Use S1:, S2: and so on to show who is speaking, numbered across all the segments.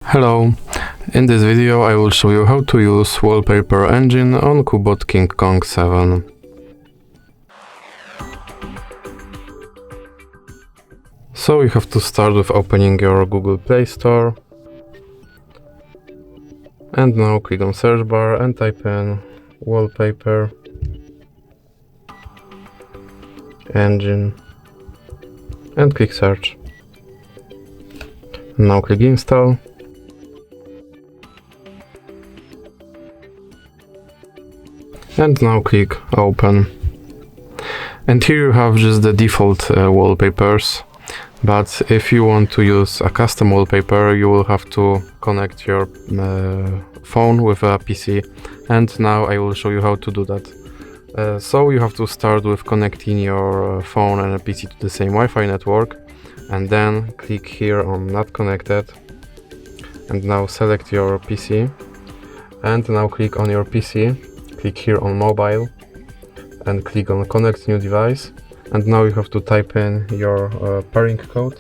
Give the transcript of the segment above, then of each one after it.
S1: Hello, in this video I will show you how to use Wallpaper engine on CUBOT King Kong 7. So you have to start with opening your Google Play Store and now click on search bar and type in Wallpaper engine and click search. Now click install. And now click open. And here you have just the default wallpapers, but if you want to use a custom wallpaper you will have to connect your phone with a PC, and now I will show you how to do that. So you have to start with connecting your phone and a PC to the same Wi-Fi network, and then click here on not connected, and now select your PC, and now click on your PC. Click here on mobile and click on connect new device, and now you have to type in your pairing code,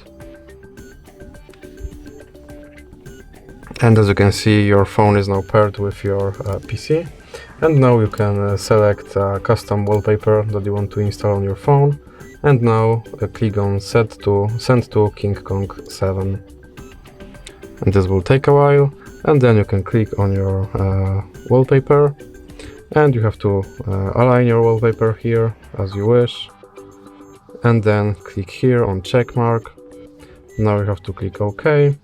S1: and as you can see your phone is now paired with your PC, and now you can select a custom wallpaper that you want to install on your phone, and now click on send to King Kong 7, and this will take a while, and then you can click on your wallpaper. And you have to align your wallpaper here as you wish, and then click here on check mark. Now you have to click OK,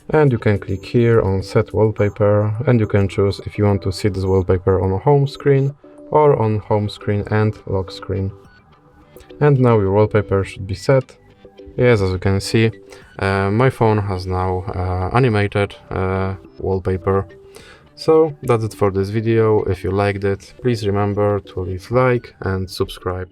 S1: and you can click here on set wallpaper, and you can choose if you want to see this wallpaper on a home screen or on home screen and lock screen. And now your wallpaper should be set. Yes, as you can see, my phone has now animated wallpaper. So that's it for this video. If you liked it, please remember to leave like and subscribe.